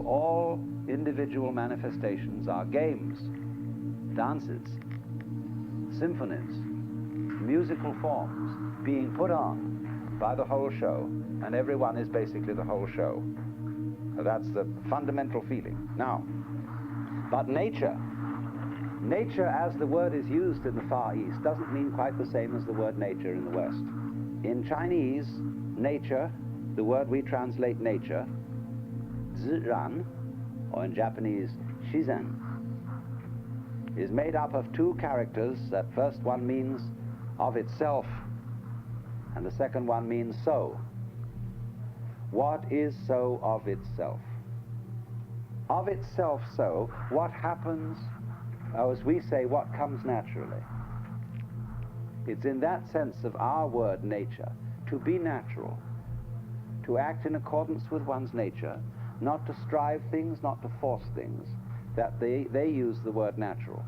all individual manifestations are games, dances, symphonies, musical forms being put on by the whole show, and everyone is basically the whole show. So that's the fundamental feeling. Now, but nature as the word is used in the Far East doesn't mean quite the same as the word nature in the West. In Chinese, nature, the word we translate nature, 自然, or in Japanese, 自然, is made up of two characters. That first one means of itself, and the second one means so. What is so of itself? Of itself so, what happens, or as we say, what comes naturally. It's in that sense of our word nature, to be natural, to act in accordance with one's nature, not to strive things, not to force things, that they use the word natural.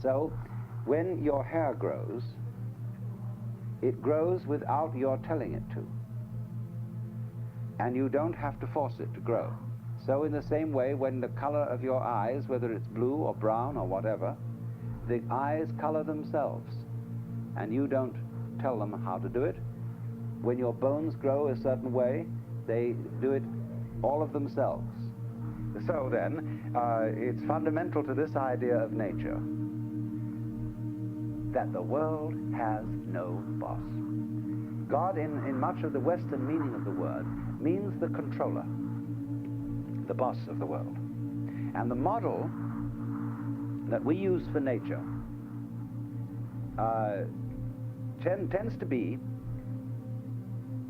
So, when your hair grows, it grows without your telling it to. And you don't have to force it to grow. So in the same way, when the color of your eyes, whether it's blue or brown or whatever, the eyes color themselves, and you don't tell them how to do it. When your bones grow a certain way, they do it all of themselves. So then, it's fundamental to this idea of nature that the world has no boss. God, in much of the Western meaning of the word, means the controller, the boss of the world. And the model that we use for nature tends to be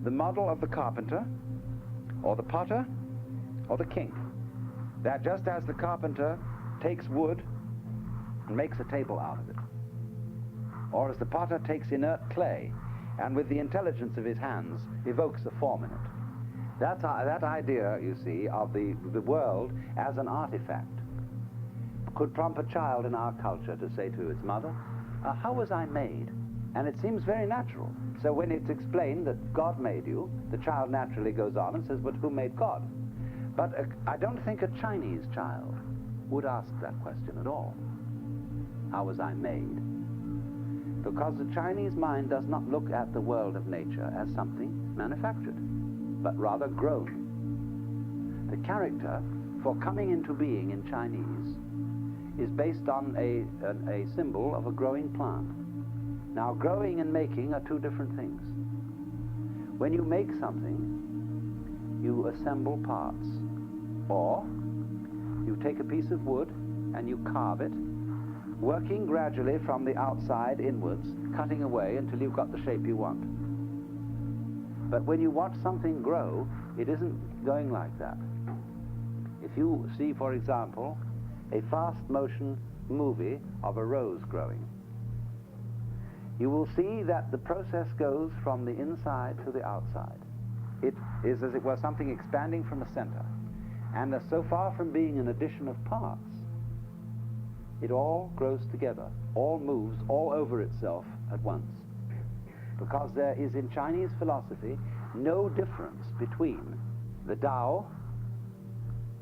the model of the carpenter, or the potter, or the king. That just as the carpenter takes wood and makes a table out of it, or as the potter takes inert clay and with the intelligence of his hands evokes a form in it. That idea, you see, of the world as an artifact could prompt a child in our culture to say to its mother, how was I made? And it seems very natural. So when it's explained that God made you, the child naturally goes on and says, but who made God? But I don't think a Chinese child would ask that question at all. How was I made? Because the Chinese mind does not look at the world of nature as something manufactured, but rather grown. The character for coming into being in Chinese is based on a symbol of a growing plant. Now, growing and making are two different things. When you make something, you assemble parts, or you take a piece of wood and you carve it, working gradually from the outside inwards, cutting away until you've got the shape you want. But when you watch something grow, it isn't going like that. If you see, for example, a fast motion movie of a rose growing, you will see that the process goes from the inside to the outside. It is as it were something expanding from the center. And so far from being an addition of parts, it all grows together, all moves all over itself at once. Because there is in Chinese philosophy no difference between the Tao,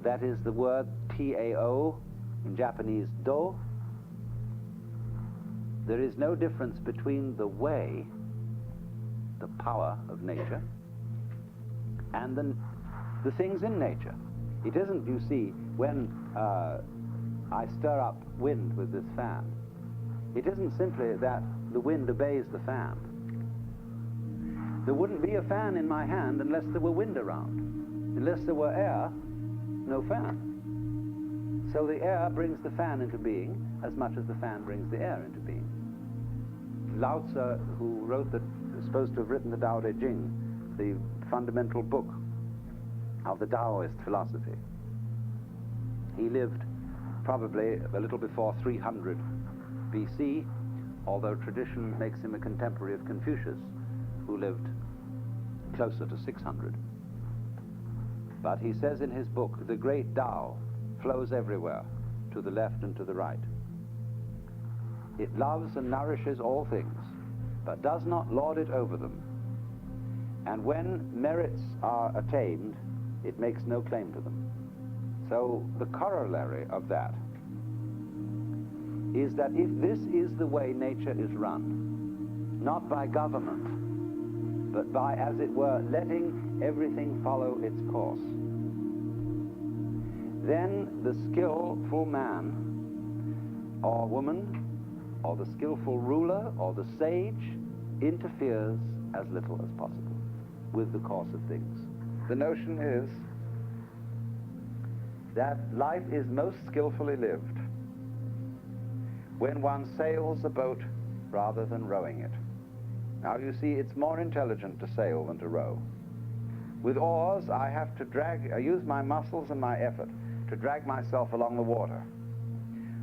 that is the word T-A-O, in Japanese do. There is no difference between the way, the power of nature, and the things in nature. It isn't, you see, when I stir up wind with this fan, it isn't simply that the wind obeys the fan. There wouldn't be a fan in my hand unless there were wind around. Unless there were air, no fan. So the air brings the fan into being as much as the fan brings the air into being. Lao Tzu, who is supposed to have written the Tao Te Ching, the fundamental book of the Taoist philosophy, he lived probably a little before 300 BC, although tradition makes him a contemporary of Confucius, who lived closer to 600. But he says in his book, the great Tao flows everywhere, to the left and to the right. It loves and nourishes all things, but does not lord it over them. And when merits are attained, it makes no claim to them. So the corollary of that is that if this is the way nature is run, not by government, but by, as it were, letting everything follow its course, then the skillful man or woman, or the skillful ruler, or the sage, interferes as little as possible with the course of things. The notion is that life is most skillfully lived when one sails a boat rather than rowing it. Now you see, it's more intelligent to sail than to row. With oars, I have to use my muscles and my effort to drag myself along the water.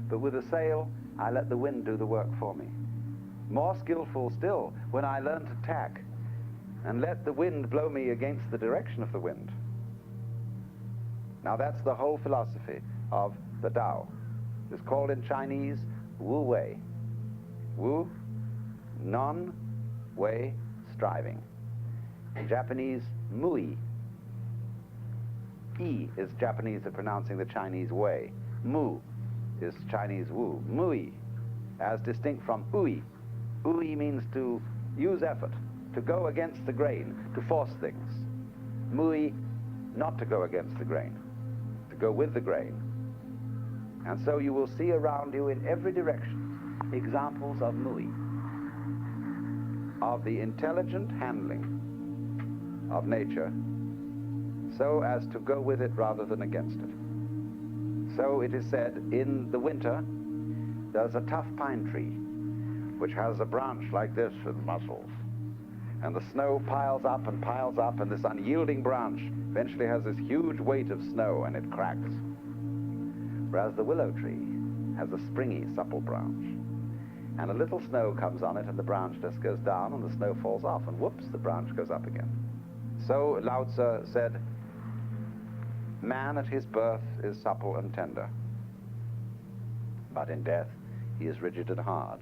But with a sail, I let the wind do the work for me. More skillful still when I learn to tack and let the wind blow me against the direction of the wind. Now that's the whole philosophy of the Tao. It's called in Chinese Wu Wei. Wu, non-way striving. In Japanese, Mui. I is Japanese for pronouncing the Chinese way. Mu is Chinese Wu. Mui, as distinct from Ui. Ui means to use effort, to go against the grain, to force things. Mui, not to go against the grain, to go with the grain. And so you will see around you in every direction examples of Mui, of the intelligent handling of nature so as to go with it rather than against it. So it is said, in the winter, there's a tough pine tree which has a branch like this with muscles. And the snow piles up, and this unyielding branch eventually has this huge weight of snow, and it cracks. Whereas the willow tree has a springy, supple branch. And a little snow comes on it, and the branch just goes down, and the snow falls off, and whoops, the branch goes up again. So Lao Tzu said, man at his birth is supple and tender, but in death he is rigid and hard.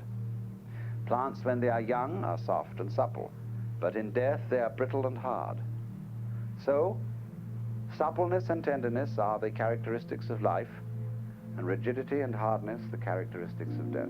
Plants when they are young are soft and supple, but in death they are brittle and hard. So, suppleness and tenderness are the characteristics of life, and rigidity and hardness the characteristics of death.